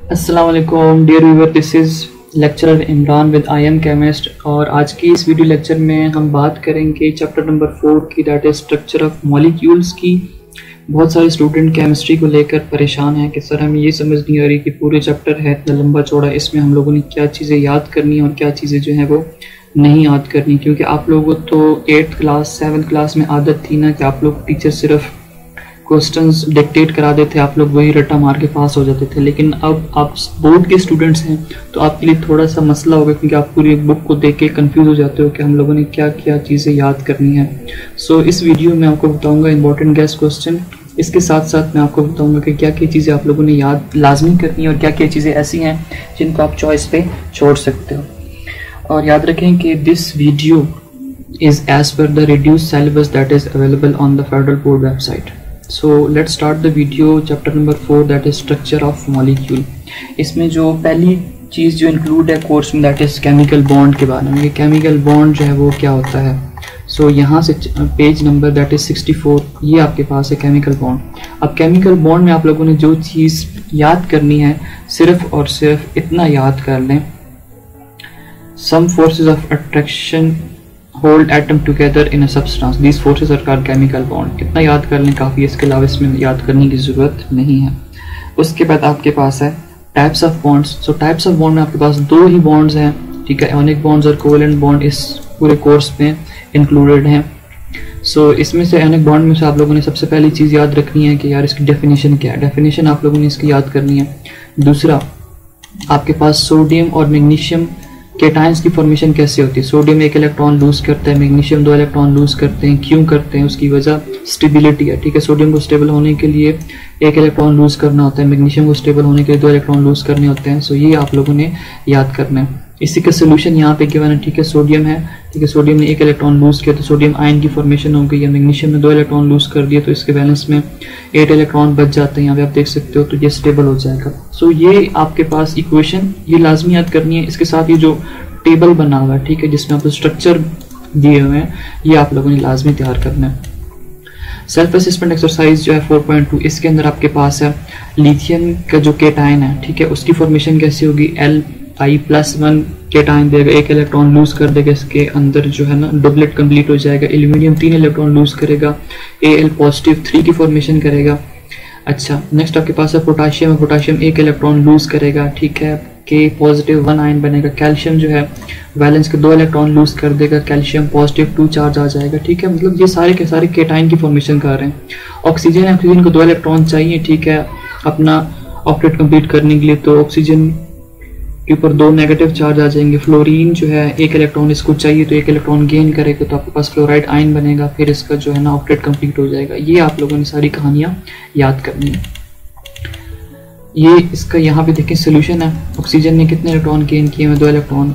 अस्सलाम वालेकुम dear viewer, this is lecturer Imran with I am chemist. और आज की इस वीडियो लेक्चर में हम बात करेंगे चैप्टर नंबर 4 की, that is structure of molecules की। बहुत सारे स्टूडेंट केमिस्ट्री को लेकर परेशान हैं कि सर हमें ये समझ नहीं आ रही कि पूरे चैप्टर है इतना लंबा चौड़ा, इसमें हम लोगों ने क्या चीज़ें याद करनी है और क्या चीज़ें जो हैं वो नहीं याद करनी। क्योंकि आप लोगों तो 8th क्लास 7th क्लास में आदत थी ना कि आप लोग टीचर सिर्फ क्वेश्चंस डिक्टेट करा देते, आप लोग वही रट्टा मार के पास हो जाते थे। लेकिन अब आप बोर्ड के स्टूडेंट्स हैं तो आपके लिए थोड़ा सा मसला होगा, क्योंकि आप पूरी बुक को देख के कंफ्यूज हो जाते हो कि हम लोगों ने क्या क्या चीज़ें याद करनी है। सो इस वीडियो में आपको बताऊंगा इंपॉर्टेंट गेस्ट क्वेश्चन, इसके साथ साथ मैं आपको बताऊंगा कि क्या क्या चीज़ें आप लोगों ने याद लाजमी करनी है और क्या क्या चीज़ें ऐसी हैं जिनको आप चॉइस पे छोड़ सकते हो। और याद रखें कि this video is as per the reduce syllabus that is available on the federal board website. So let's start the video, chapter number 4, that is structure of molecule। इसमें जो पहली चीज़ जो इंक्लूड है कोर्स में दैट इज़ केमिकल बॉन्ड के बारे में। Chemical bond जो है वो क्या होता है। सो यहाँ से पेज नंबर दैट इज़ 64, ये आपके पास है केमिकल बॉन्ड। अब केमिकल बॉन्ड में आप लोगों ने जो चीज़ याद करनी है सिर्फ और सिर्फ इतना याद कर लें, some forces of attraction hold atom together in a substance, these forces are called chemical bond। इतना याद कर लें काफ़ी है, इसके अलावा इसमें याद करने की ज़रूरत नहीं है। उसके बाद आपके पास है types of bonds. So types of bond में आपके पास दो ही बॉन्ड्स हैं, ठीक है, आयोनिक बॉन्ड्स और कोवेलेंट बॉन्ड इस पूरे कोर्स में इंक्लूडेड हैं। सो इसमें से आयोनिक बॉन्ड में से आप लोगों ने सबसे पहली चीज़ याद रखनी है कि यार इसकी डेफिनेशन क्या है। डेफिनेशन आप लोगों ने इसकी याद करनी है। दूसरा आपके पास सोडियम और मैग्नीशियम केटायंस की फॉर्मेशन कैसे होती है। सोडियम 1 इलेक्ट्रॉन लूज करता है, मैग्नीशियम 2 इलेक्ट्रॉन लूज करते हैं। क्यों करते हैं, उसकी वजह स्टेबिलिटी है, ठीक है। सोडियम को स्टेबल होने के लिए 1 इलेक्ट्रॉन लूज करना होता है, मैग्नीशियम को स्टेबल होने के लिए 2 इलेक्ट्रॉन लूज करने होते हैं। सो ये आप लोगों ने याद करना है। इसी का सोल्यूशन यहाँ पे गिवन है, ठीक है। सोडियम है, ठीक है, सोडियम ने 1 इलेक्ट्रॉन लूज किया तो सोडियम आयन की फॉर्मेशन हो गई। या मैग्नीशियम ने 2 इलेक्ट्रॉन लूज कर दिया तो इसके बैलेंस में 8 इलेक्ट्रॉन बच जाते हैं, यहाँ पे आप देख सकते हो। तो ये स्टेबल हो जाएगा। सो ये आपके पास इक्वेशन ये लाजमी याद करनी है। इसके साथ ये जो टेबल बना हुआ है, ठीक है, जिसमें आपको स्ट्रक्चर दिए हुए हैं, ये आप लोगों ने लाजमी तैयार करना है। सेल्फ असेसमेंट एक्सरसाइज जो है 4.2, इसके अंदर आपके पास है लिथियम का जो केटायन है, ठीक है, उसकी फॉर्मेशन कैसी होगी। Li+1 केटायन देगा, 1 इलेक्ट्रॉन लूज कर देगा, इसके अंदर जो है ना डुप्लेट कंप्लीट हो जाएगा। एल्यूमिनियम 3 इलेक्ट्रॉन लूज करेगा, Al+ 3 की फॉर्मेशन करेगा। अच्छा, नेक्स्ट आपके पास है पोटाशियम है, पोटाशियम 1 इलेक्ट्रॉन लूज करेगा, ठीक है, K+1 आयन बनेगा। कैल्शियम जो है वैलेंस के 2 इलेक्ट्रॉन लूज कर देगा, कैल्शियम +2 चार्ज आ जाएगा, ठीक है। मतलब ये सारे के सारे केटायन की फॉर्मेशन कर रहे हैं। ऑक्सीजन को 2 इलेक्ट्रॉन चाहिए, ठीक है, अपना ऑक्टेट कंप्लीट करने के लिए, तो ऑक्सीजन के ऊपर 2 नेगेटिव चार्ज आ जाएंगे। फ्लोरीन जो है 1 इलेक्ट्रॉन इसको चाहिए तो 1 इलेक्ट्रॉन गेन करेगा तो आपके पास फ्लोराइड आयन बनेगा, फिर इसका जो है ना ऑक्टेट कंप्लीट हो जाएगा। ये आप लोगों ने सारी कहानियां याद करनी है। ये इसका यहाँ पे देखें सोल्यूशन है। ऑक्सीजन ने कितने इलेक्ट्रॉन गेन किए हैं, 2 इलेक्ट्रॉन।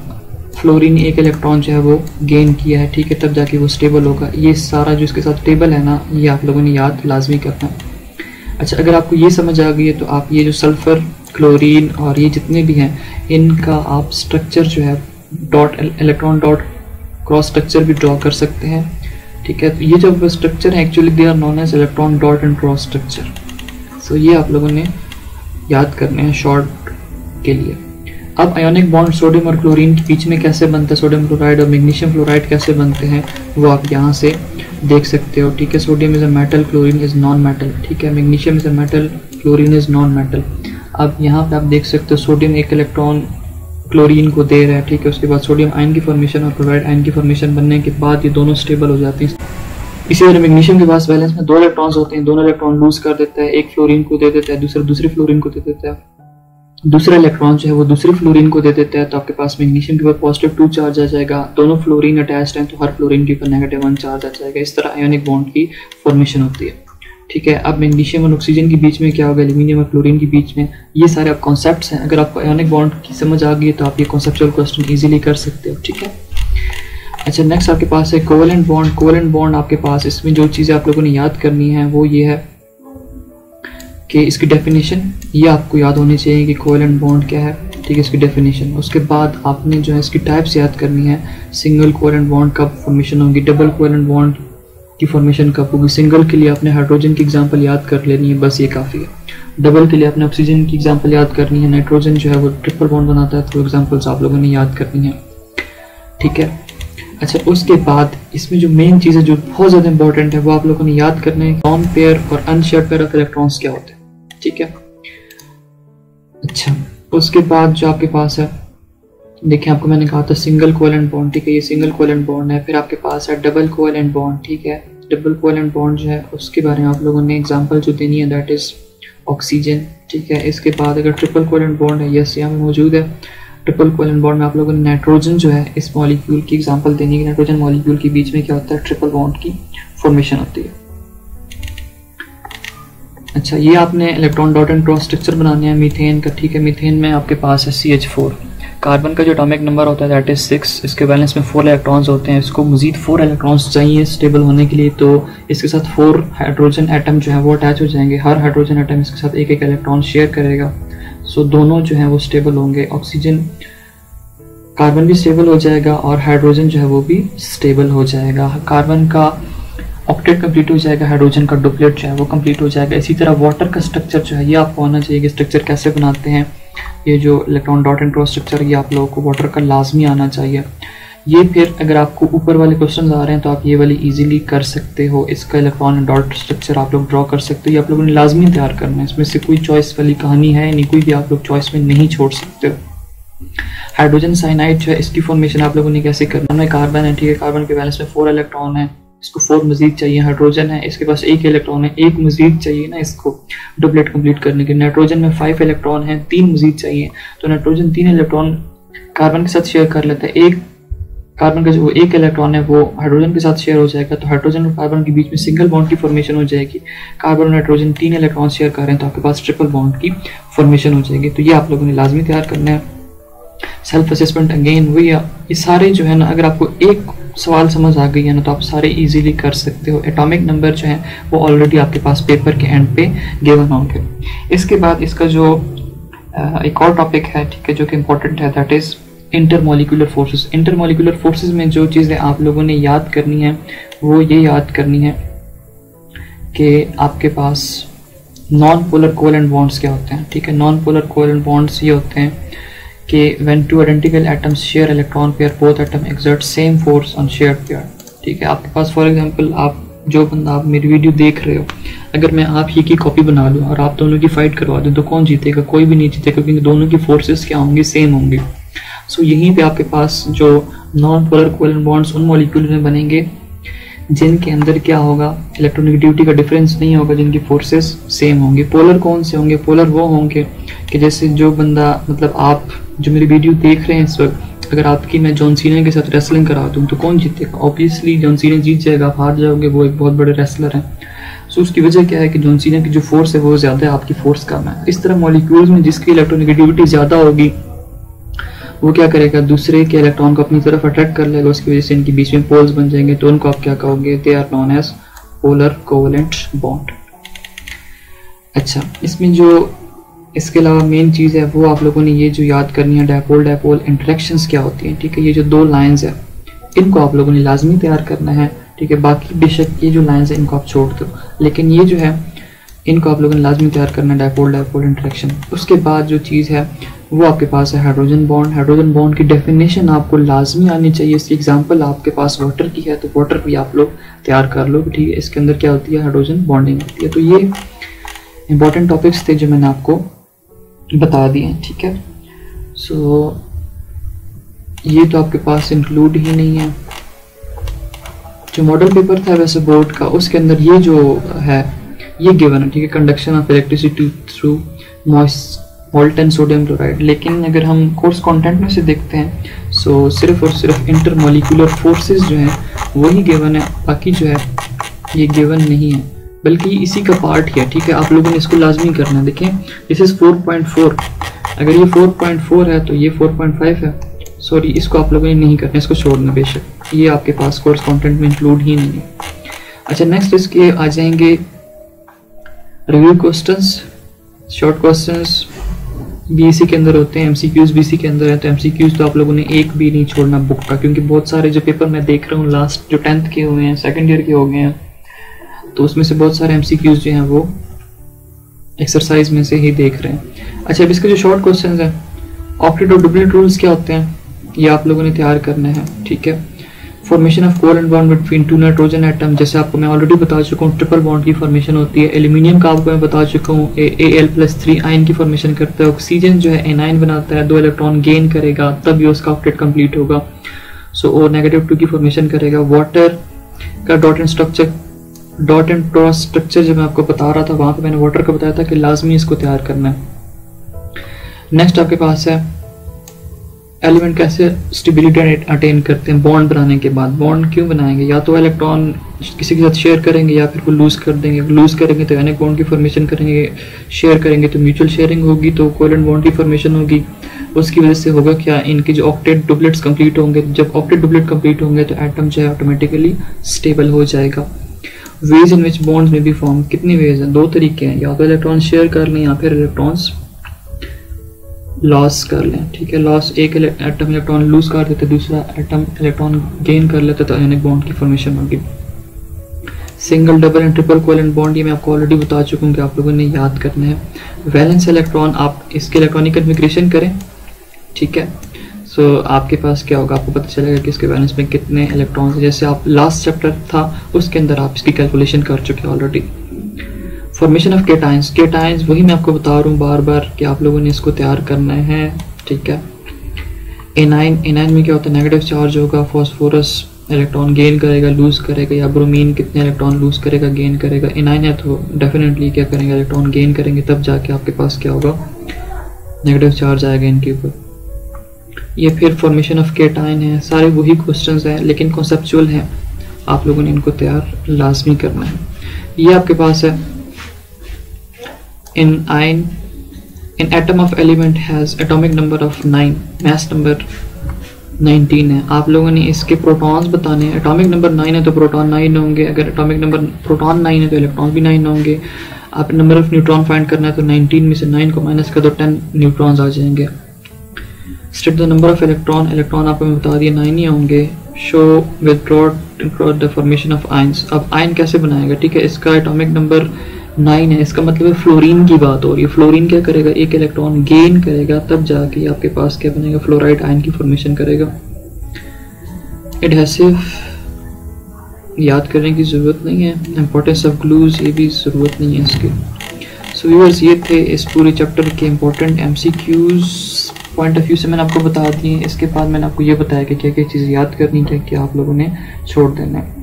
फ्लोरीन ने 1 इलेक्ट्रॉन जो है वो गेन किया है, ठीक है, तब जाके वो स्टेबल होगा। ये सारा जो इसके साथ टेबल है ना, ये आप लोगों ने याद लाजमी करना है। अच्छा, अगर आपको ये समझ आ गई है तो आप ये जो सल्फर, क्लोरीन और ये जितने भी हैं इनका आप स्ट्रक्चर जो है इलेक्ट्रॉन डॉट क्रॉस स्ट्रक्चर भी ड्रॉ कर सकते हैं, ठीक है। तो ये जो स्ट्रक्चर है actually they are known as electron dot and cross structure. So ये आप लोगों ने याद करने हैं शॉर्ट के लिए। अब आयोनिक बॉन्ड सोडियम और क्लोरीन के बीच में कैसे बनता है, सोडियम क्लोराइड और मैग्नीशियम फ्लोराइड कैसे बनते हैं वो आप यहाँ से देख सकते हो, ठीक है। Sodium is a metal, chlorine is non metal, ठीक है। Magnesium is a metal, chlorine is non metal. अब यहाँ पे आप देख सकते हो सोडियम 1 इलेक्ट्रॉन क्लोरीन को दे रहा है, ठीक है। उसके बाद सोडियम आयन की फॉर्मेशन और क्लोराइड आयन की फॉर्मेशन बनने के बाद ये दोनों स्टेबल हो जाते हैं। इसी तरह मैग्नीशियम के पास बैलेंस में 2 इलेक्ट्रॉन्स होते हैं, दोनों इलेक्ट्रॉन लूज कर देता है, एक फ्लोरीन को दे देता है, दूसरी फ्लोरीन को दे देता है, दूसरा इलेक्ट्रॉन जो है वो दूसरी फ्लोरीन को दे देता है, तो आपके पास मैग्नीशियम के ऊपर +2 चार्ज आ जाएगा। दोनों फ्लोरीन अटैच्ड हैं तो हर फ्लोरीन के ऊपर -1 चार्ज आ जाएगा। इस तरह आयोनिक बॉन्ड की फॉर्मेशन होती है, ठीक है। अब मैग्नीशियम और ऑक्सीजन के बीच में क्या होगा, एल्यूमिनियम और क्लोरीन के बीच में। ये सारे आप कॉन्सेप्ट्स हैं। अगर आपको आयोनिक बॉन्ड की समझ आ गई तो आप ये कॉन्सेप्चुअल क्वेश्चन इजीली कर सकते हो, ठीक है। अच्छा, नेक्स्ट आपके पास है कोवेलेंट बॉन्ड। कोवेलेंट बॉन्ड आपके पास इसमें जो चीज़ें आप लोगों ने याद करनी है वो ये है कि इसकी डेफिनेशन ये आपको याद होनी चाहिए कि कोवेलेंट बॉन्ड क्या है, ठीक है, इसकी डेफिनेशन। उसके बाद आपने जो है इसकी टाइप्स याद करनी है। सिंगल कोवेलेंट बॉन्ड कब फॉर्मेशन होगी, डबल कोवेलेंट बॉन्ड की फॉर्मेशन कब होगी। सिंगल के लिए आपने हाइड्रोजन की एग्जांपल याद कर लेनी है, बस ये काफ़ी है। डबल के लिए आपने ऑक्सीजन की एग्जांपल याद करनी है, नाइट्रोजन जो है वो ट्रिपल बॉन्ड बनाता है, तो एग्जांपल्स आप लोगों ने याद करनी है, ठीक है। अच्छा, उसके बाद इसमें जो मेन चीज़ है जो बहुत ज़्यादा इंपॉर्टेंट है वो आप लोगों ने याद करना है, लॉन पेयर और अनशेयर्ड पेयर ऑफ इलेक्ट्रॉन्स क्या होते हैं, ठीक है। अच्छा, उसके बाद जो आपके पास है, देखिए आपको मैंने कहा था सिंगल कोवेलेंट बॉन्ड, ठीक है, ये सिंगल कोवेलेंट बॉन्ड है। फिर आपके पास है डबल कोवेलेंट बॉन्ड, ठीक है। डबल कोवेलेंट बॉन्ड जो है उसके बारे में आप लोगों ने एग्जांपल जो देनी है दैट इज ऑक्सीजन, ठीक है। इसके बाद अगर ट्रिपल कोवेलेंट बॉन्ड है, यस यहाँ मौजूद है। ट्रिपल कोवेलेंट बॉन्ड में आप लोगों ने नाइट्रोजन जो है इस मॉलिक्यूल की एग्जांपल देनी है। नाइट्रोजन मॉलिक्यूल के बीच में क्या होता है, ट्रिपल बॉन्ड की फॉर्मेशन होती है। अच्छा, ये आपने electron dot and cross structure बनाने हैं मीथेन का, ठीक है। मीथेन में आपके पास है CH4, कार्बन का जो एटॉमिक नंबर होता है दैट इज 6, इसके बैलेंस में 4 इलेक्ट्रॉन्स होते हैं, इसको मजीद 4 इलेक्ट्रॉन्स चाहिए स्टेबल होने के लिए, तो इसके साथ 4 हाइड्रोजन एटम जो है वो अटैच हो जाएंगे। हर हाइड्रोजन एटम इसके साथ एक एक इलेक्ट्रॉन शेयर करेगा, सो दोनों जो है वो स्टेबल होंगे। ऑक्सीजन, कार्बन भी स्टेबल हो जाएगा और हाइड्रोजन जो है वो भी स्टेबल हो जाएगा। कार्बन का ऑक्टेट कंप्लीट हो जाएगा, हाइड्रोजन का डुप्लेट जो है वो कंप्लीट हो जाएगा। इसी तरह वाटर का स्ट्रक्चर जो है ये आपको आना चाहिए कि स्ट्रक्चर कैसे बनाते हैं। ये जो electron dot and cross structure ये आप लोगों को वाटर का लाजमी आना चाहिए। ये फिर अगर आपको ऊपर वाले क्वेश्चन आ रहे हैं तो आप ये वाली इजीली कर सकते हो। इसका इलेक्ट्रॉन एंड डॉट स्ट्रक्चर आप लोग ड्रॉ कर सकते हो, ये आप लोगों ने लाजमी तैयार करना है। इसमें से कोई चॉइस वाली कहानी है नहीं, कोई भी आप लोग चॉइस में नहीं छोड़ सकते हो। हाइड्रोजन साइनाइड जो है इसकी फॉर्मेशन आप लोगों ने कैसे करना है। कार्बन है, ठीक है, कार्बन के बैलेंस में 4 इलेक्ट्रॉन है, इसको 4 मजीद चाहिए। हाइड्रोजन है, इसके पास 1 इलेक्ट्रॉन है, 1 मजीद चाहिए ना इसको डुप्लेट कंप्लीट करने के। नाइट्रोजन में 5 इलेक्ट्रॉन है, 3 मजीद चाहिए, तो नाइट्रोजन 3 इलेक्ट्रॉन कार्बन के साथ शेयर कर लेता है। एक कार्बन का जो 1 इलेक्ट्रॉन है वो हाइड्रोजन के साथ शेयर हो जाएगा, तो हाइड्रोजन और कार्बन के बीच में सिंगल बॉन्ड की फॉर्मेशन हो जाएगी। कार्बन और नाइट्रोजन 3 इलेक्ट्रॉन शेयर कर रहे हैं तो आपके पास ट्रिपल बॉन्ड की फॉर्मेशन हो जाएगी। तो ये आप लोगों ने लाजमी तैयार करना है। सेल्फ असेसमेंट अगेन वही, ये सारे जो है ना, अगर आपको एक सवाल समझ आ गई है ना तो आप सारे इजीली कर सकते हो। एटॉमिक नंबर जो है वो ऑलरेडी आपके पास पेपर के एंड पे गिवन होंगे। इसके बाद इसका जो एक और टॉपिक है, ठीक है, जो कि इम्पोर्टेंट है that is intermolecular forces. Intermolecular forces में जो चीज़ें आप लोगों ने याद करनी है वो ये याद करनी है कि आपके पास नॉन पोलर कोवेलेंट बॉन्ड्स क्या होते हैं, ठीक है। नॉन पोलर कोवेलेंट बॉन्ड्स ये होते हैं कि when two identical atoms share electron pair, both atom exert same force on shared pair, ठीक है। आपके पास फॉर एग्जांपल आप जो बंदा आप मेरी वीडियो देख रहे हो, अगर मैं आप ही की कॉपी बना लूँ और आप दोनों की फाइट करवा दूँ तो कौन जीतेगा? कोई भी नहीं जीतेगा, क्योंकि दोनों की फोर्सेस क्या होंगी, सेम होंगी। सो यहीं पे आपके पास जो नॉन पोलर कोवेलेंट बॉन्ड्स उन मॉलिक्यूल में बनेंगे जिनके अंदर क्या होगा, इलेक्ट्रोनेगेटिविटी का डिफरेंस नहीं होगा, जिनकी फोर्सेस सेम होंगी। पोलर कौन से होंगे? पोलर वो होंगे कि जैसे जो बंदा, मतलब आप जो मेरी वीडियो देख रहे हैं इस वक्त, अगर आपकी मैं जॉन सीना के साथ रेसलिंग करा दूँ तो कौन जीतेगा? ऑब्वियसली जॉन सीना जीत जाएगा, आप हार जाओगे, वो एक बहुत बड़े रेसलर हैं। सो उसकी वजह क्या है कि जॉन सीना की जो फोर्स है वो ज़्यादा है, आपकी फोर्स कम है। इस तरह मॉलिक्यूल्स में जिसकी इलेक्ट्रोनेगेटिविटी ज़्यादा होगी वो क्या करेगा, दूसरे के इलेक्ट्रॉन को अपनी तरफ अट्रैक्ट कर लेगा, उसकी वजह से इनके बीच में पोल्स बन जाएंगे, तो उनको आप क्या कहोगे? They are known as polar covalent bond. अच्छा, इसमें जो इसके अलावा मेन चीज़ है वो आप लोगों ने ये जो याद करनी है, डायपोल डायपोल इंटरेक्शंस क्या होती हैं, ठीक है। ये जो 2 लाइंस है इनको आप लोगों ने लाजमी तैयार करना है, ठीक है। बाकी बेशक ये जो लाइंस है इनको आप छोड़ दो, लेकिन ये जो है इनको आप लोगों ने लाजमी तैयार करना है, डायपोल डायपोल इंटरेक्शन। उसके बाद जो चीज़ है वो आपके पास है हाइड्रोजन बॉन्ड। हाइड्रोजन बॉन्ड की डेफिनेशन आपको लाजमी आनी चाहिए। इसकी एग्जांपल आपके पास वाटर की है तो वाटर भी आप लोग तैयार कर लो, ठीक है। इसके अंदर क्या होती है, हाइड्रोजन बॉन्डिंग होती है। तो ये इंपॉर्टेंट टॉपिक्स थे जो मैंने आपको बता दिए, ठीक है। सो ये तो आपके पास इंक्लूड ही नहीं है। जो मॉडल पेपर था वैसे बोर्ड का, उसके अंदर ये जो है ये गिवन है, ठीक है, conduction of electricity through molten sodium chloride. लेकिन अगर हम कोर्स कंटेंट में से देखते हैं सो सिर्फ और सिर्फ इंटरमोलिकुलर फोर्सेस जो हैं वही गिवन है, बाकी जो है ये गिवन नहीं है, बल्कि इसी का पार्ट ही है, ठीक है। आप लोगों ने इसको लाजमी करना है। देखें, दिस इज 4.4, अगर ये 4.4 है तो ये 4.5 है। सॉरी, इसको आप लोगों ने नहीं करना, इसको छोड़ना, बेशक ये आपके पास कोर्स कंटेंट में इंक्लूड ही नहीं है। अच्छा, नेक्स्ट इसके आ जाएंगे review questions, short questions BSc के अंदर होते हैं, एमसीक्यूज बीसी के अंदर है, तो एमसीक्यूज तो आप लोगों ने एक भी नहीं छोड़ना बुक का, क्योंकि बहुत सारे जो पेपर मैं देख रहा हूँ लास्ट जो 10th के हुए हैं, सेकंड ईयर के हो गए हैं, तो उसमें से बहुत सारे एमसीक्यूज जो हैं वो एक्सरसाइज में से ही देख रहे हैं। अच्छा, अब इसके जो शॉर्ट क्वेश्चन हैं, ऑक्टेट और डुप्लेट रूल्स क्या होते हैं ये आप लोगों ने तैयार करना है, ठीक है। Formation of covalent bond between two nitrogen atom, जैसे आपको मैं ऑलरेडी बता चुका हूँ ट्रिपल बॉन्ड की फॉर्मेशन होती है। एल्यूमिनियम का आपको मैं बता चुका हूँ Al+3 आयन की फॉर्मेशन करता है। ऑक्सीजन जो है एनायन बनाता है, 2 इलेक्ट्रॉन गेन करेगा तब ये उसका ऑक्टेट कंप्लीट होगा। सो ओ -2 की फॉर्मेशन करेगा। वाटर का डॉट एंड क्रॉस स्ट्रक्चर जब मैं आपको बता रहा था वहां पे मैंने वाटर का बताया था कि लाजमी इसको तैयार करना है। नेक्स्ट आपके पास है एलिमेंट कैसे स्टेबिलिटी अटेन करते हैं बॉन्ड बनाने के बाद। बॉन्ड क्यों बनाएंगे, या तो इलेक्ट्रॉन किसी के साथ शेयर करेंगे या फिर वो लूज कर देंगे। लूज करेंगे तो एनिक बॉन्ड की फॉर्मेशन करेंगे, शेयर करेंगे तो म्यूचुअल शेयरिंग होगी, तो कोवेलेंट बॉन्ड की फॉर्मेशन होगी। उसकी वजह से होगा क्या, इनके जो ऑक्टेट डुप्लेट्स कंप्लीट होंगे, जब ऑक्टेट डुप्लेट कंप्लीट होंगे तो एटम जो है ऑटोमेटिकली स्टेबल हो जाएगा। वेज इन विच बॉन्ड्स में भी फॉर्म, कितनी वेज हैं, 2 तरीके हैं, या तो इलेक्ट्रॉन शेयर कर लें या फिर इलेक्ट्रॉन्स लॉस कर लें, ठीक है। लॉस, एक एटम इलेक्ट्रॉन लूज कर देते, दूसरा एटम इलेक्ट्रॉन गेन कर लेते तो आयनिक बॉन्ड की फॉर्मेशन होगी। Single, double and triple covalent bond ये मैं आपको ऑलरेडी बता चुका हूँ कि आप लोगों ने याद करना है। वैलेंस इलेक्ट्रॉन, आप इसके इलेक्ट्रॉनिक कन्फिगरेशन करें, ठीक है। सो आपके पास क्या होगा, आपको पता चलेगा कि इसके वैलेंस में कितने इलेक्ट्रॉन्स हैं। जैसे आप लास्ट चैप्टर था उसके अंदर आप इसकी कैलकुलेशन कर चुके हैं already. Formation of cations, cations वही मैं आपको बता रहा हूँ बार बार कि आप लोगों ने इसको तैयार करना है, ठीक है। एनाइन में क्या होता है, नेगेटिव चार्ज होगा। फॉस्फोरस इलेक्ट्रॉन गेन करेगा, लूज करेगा, या ब्रोमीन कितने इलेक्ट्रॉन लूज करेगा, गेन करेगा। एनाइन है तो डेफिनेटली क्या करेंगे, इलेक्ट्रॉन गेन करेंगे, तब जाके आपके पास क्या होगा, नेगेटिव चार्ज आएगा इनके ऊपर। ये फिर फॉर्मेशन ऑफ केटाइन है। सारे वही क्वेश्चंस हैं लेकिन कॉन्सेप्चुअल हैं, आप लोगों ने इनको तैयार लाजमी करना है। ये आपके पास है in atom of element has atomic number of 9, mass number 19 है। आप लोगों ने इसके प्रोटॉन्स बताने हैं। एटॉमिक नंबर 9 है तो प्रोटॉन 9 होंगे, अगर एटॉमिक नंबर प्रोटॉन 9 है तो इलेक्ट्रॉन भी 9 होंगे। आप नंबर ऑफ न्यूट्रॉन फाइंड करना है तो 19 में से 9 को माइनस कर दो, 10 न्यूट्रॉन्स आ जाएंगे। State the number of electron, electron आपको मैं बता दिया 9 ही होंगे। Show with the formation of ions, अब आयन कैसे बनाएगा, ठीक है। इसका एटॉमिक नंबर 9 है, इसका मतलब फ्लोरीन की बात हो रही है। फ्लोरीन क्या करेगा, एक इलेक्ट्रॉन गेन करेगा तब जाके आपके पास क्या बनेगा, फ्लोराइड आयन की फॉर्मेशन करेगा। एडहेसिव याद करने की जरूरत नहीं है। इंपॉर्टेंस ऑफ ग्लूज ये भी जरूरत नहीं है इसकी। सो व्यूअर्स ये थे इस पूरे चैप्टर के important MCQs point of view से मैंने आपको बता दिए। इसके बाद मैंने आपको ये बताया कि क्या क्या चीज़ें याद करनी है, क्या आप लोगों ने छोड़ देना है।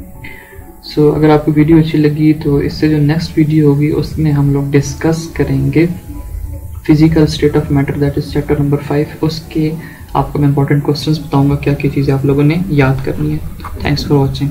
सो अगर आपको वीडियो अच्छी लगी तो इससे जो नेक्स्ट वीडियो होगी उसमें हम लोग डिस्कस करेंगे physical state of matter, that is chapter number 5। उसके आपको मैं इंपॉर्टेंट क्वेश्चंस बताऊंगा क्या क्या चीज़ें आप लोगों ने याद करनी है। Thanks for watching.